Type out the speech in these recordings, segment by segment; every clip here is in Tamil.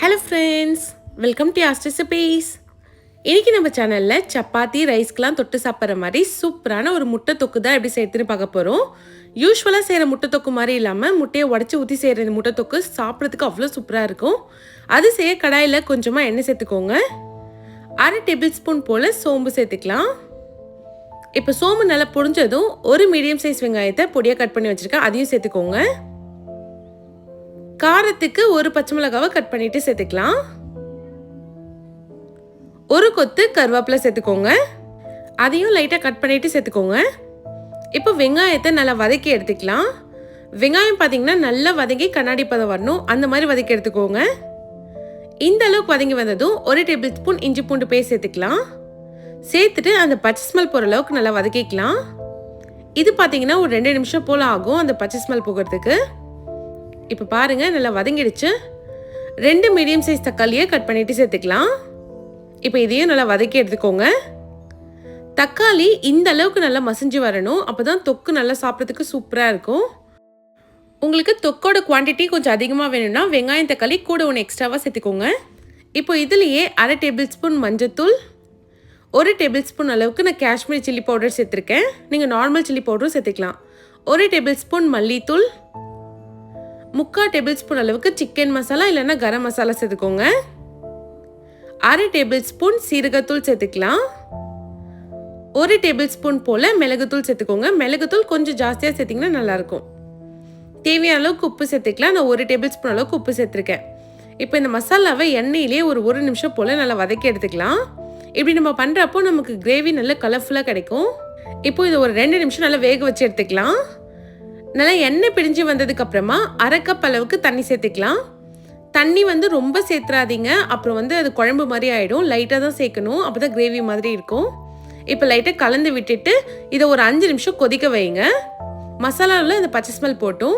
Hello friends, welcome to Yas recipes. இன்றைக்கி நம்ம சேனலில் சப்பாத்தி ரைஸ்க்கெலாம் தொட்டு சாப்பிட்ற மாதிரி சூப்பரான ஒரு முட்டை தொக்கு தான் எப்படி செய்யறதுன்னு பார்க்க போகிறோம். யூஸ்வலாக செய்கிற முட்டை தொக்கு மாதிரி இல்லாமல் முட்டையை உடச்சி ஊற்றி செய்கிற இந்த முட்டை தொக்கு சாப்பிட்றதுக்கு அவ்வளோ சூப்பராக இருக்கும். அது செய்ய கடாயில் கொஞ்சமாக எண்ணெய் சேர்த்துக்கோங்க. 1/2 டேபிள் ஸ்பூன் போல் சோம்பு சேர்த்துக்கலாம். இப்போ சோம்பு நல்லா பொரிஞ்சதும் ஒரு மீடியம் சைஸ் வெங்காயத்தை பொடியாக கட் பண்ணி வச்சுருக்கேன், அதையும் சேர்த்துக்கோங்க. காரத்துக்கு ஒரு பச்சை மிளகாவை கட் பண்ணிட்டு சேர்த்துக்கலாம். ஒரு கொத்து கருவேப்பிலை சேர்த்துக்கோங்க, அதையும் லைட்டாக கட் பண்ணிட்டு சேர்த்துக்கோங்க. இப்போ வெங்காயத்தை நல்லா வதக்கி எடுத்துக்கலாம். வெங்காயம் பார்த்தீங்கன்னா நல்லா வதங்கி கண்ணாடி பதம் வரணும், அந்த மாதிரி வதக்கி எடுத்துக்கோங்க. இந்த அளவுக்கு வதங்கி வந்ததும் 1 டேபிள் ஸ்பூன் இஞ்சி பூண்டு பேஸ்ட் சேர்த்துக்கலாம். சேர்த்துட்டு அந்த பச்சை ஸ்மெல் போகிற அளவுக்கு நல்லா வதக்கிக்கலாம். இது பார்த்தீங்கன்னா ஒரு 2 நிமிஷம் போல் ஆகும் அந்த பச்சை ஸ்மெல் போகிறதுக்கு. இப்போ பாருங்கள் நல்லா வதங்கிடுச்சு. 2 மீடியம் சைஸ் தக்காளியை கட் பண்ணிட்டு சேர்த்துக்கலாம். இப்போ இதையும் நல்லா வதக்கி எடுத்துக்கோங்க. தக்காளி இந்த அளவுக்கு நல்லா மசிஞ்சு வரணும், அப்போ தான் தொக்கு நல்லா சாப்பிட்றதுக்கு சூப்பராக இருக்கும். உங்களுக்கு தொக்கோட குவான்டிட்டி கொஞ்சம் அதிகமாக வேணும்னா வெங்காயம் தக்காளி கூட ஒன்று எக்ஸ்ட்ராவாக சேர்த்துக்கோங்க. இப்போ இதுலேயே 1/2 டேபிள் ஸ்பூன் மஞ்சத்தூள், 1 டேபிள் ஸ்பூன் அளவுக்கு நான் காஷ்மீரி சில்லி பவுடர் சேர்த்துருக்கேன். நீங்கள் நார்மல் சில்லி பவுடரும் சேர்த்துக்கலாம். 1 டேபிள் ஸ்பூன் மல்லித்தூள், 3/4 டேபிள் ஸ்பூன் அளவுக்கு சிக்கன் மசாலா இல்லைன்னா கரம் மசாலா சேர்த்துக்கோங்க. 1/2 டேபிள் ஸ்பூன் சீரகத்தூள் சேர்த்துக்கலாம். 1 டேபிள் ஸ்பூன் போல் மிளகுத்தூள் சேர்த்துக்கோங்க. மிளகுத்தூள் கொஞ்சம் ஜாஸ்தியாக சேர்த்திங்கன்னா நல்லாயிருக்கும். தேவையான அளவுக்கு உப்பு சேர்த்துக்கலாம். நான் 1 டேபிள் ஸ்பூன் அளவுக்கு உப்பு சேர்த்துருக்கேன். இப்போ இந்த மசாலாவை எண்ணெயிலே ஒரு நிமிஷம் போல் நல்லா வதக்கி எடுத்துக்கலாம். இப்படி நம்ம பண்ணுறப்போ நமக்கு கிரேவி நல்லா கலர்ஃபுல்லாக கிடைக்கும். இப்போ இது ஒரு 2 நிமிஷம் நல்லா வேக வச்சு எடுத்துக்கலாம். நல்லா எண்ணெய் பிரிஞ்சு வந்ததுக்கப்புறமா 1/2 கப் அளவுக்கு தண்ணி சேர்த்துக்கலாம். தண்ணி ரொம்ப சேர்த்துறாதீங்க, அப்புறம் அது குழம்பு மாதிரி ஆகிடும். லைட்டாக தான் சேர்க்கணும், அப்போ தான் கிரேவி மாதிரி இருக்கும். இப்போ லைட்டாக கலந்து விட்டுட்டு இதை ஒரு 5 நிமிஷம் கொதிக்க வைங்க. மசாலாவில் இந்த பச்சை ஸ்மெல் போட்டும்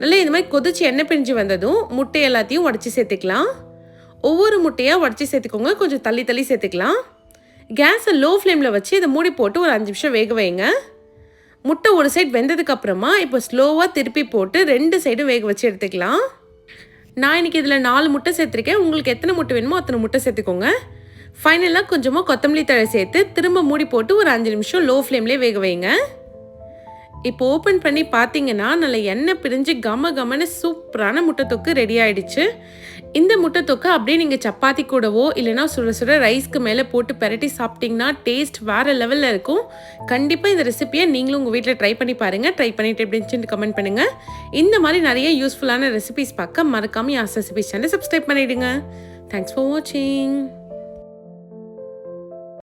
நல்லா இந்த மாதிரி கொதிச்சு எண்ணெய் பிரிஞ்சு வந்ததும் முட்டை எல்லாத்தையும் உடச்சி சேர்த்துக்கலாம். ஒவ்வொரு முட்டையாக உடச்சி சேர்த்துக்கோங்க, கொஞ்சம் தள்ளி தள்ளி சேர்த்துக்கலாம். கேஸை லோ ஃப்ளேமில் வச்சு இதை மூடி போட்டு ஒரு 5 நிமிஷம் வேக வைங்க. முட்டை ஒரு சைடு வெந்ததுக்கு அப்புறமா இப்போ ஸ்லோவாக திருப்பி போட்டு 2 சைடும் வேக வச்சு எடுத்துக்கலாம். நான் இன்றைக்கி இதில் 4 முட்டை சேர்த்துருக்கேன். உங்களுக்கு எத்தனை முட்டை வேணுமோ அத்தனை முட்டை சேர்த்துக்கோங்க. ஃபைனலாக கொஞ்சமாக கொத்தமல்லி தழை சேர்த்து திரும்ப மூடி போட்டு ஒரு 5 நிமிஷம் லோ ஃப்ளேம்லேயே வேக வைங்க. இப்போ ஓப்பன் பண்ணி பார்த்தீங்கன்னா நல்லா எண்ணெய் பிரிஞ்சு கமன்னு சூப்பரான முட்டை தொக்கு ரெடி ஆகிடுச்சு. இந்த முட்டை தொக்கு அப்படியே நீங்கள் சப்பாத்தி கூடவோ இல்லைனா சுட சுட ரைஸ்க்கு மேலே போட்டு பெரட்டி சாப்பிட்டிங்கன்னா டேஸ்ட் வேறு லெவலில் இருக்கும். கண்டிப்பாக இந்த ரெசிபியை நீங்களும் உங்கள் வீட்டில் ட்ரை பண்ணி பாருங்கள். ட்ரை பண்ணிவிட்டு எப்படின்னு கமெண்ட் பண்ணுங்கள். இந்த மாதிரி நிறைய யூஸ்ஃபுல்லான ரெசிபிஸ் பார்க்க மறக்காமல் யாஸ் ரெசிபிஸ் சேனலை சப்ஸ்கிரைப் பண்ணிவிடுங்க. தேங்க்ஸ் ஃபார் வாட்சிங்.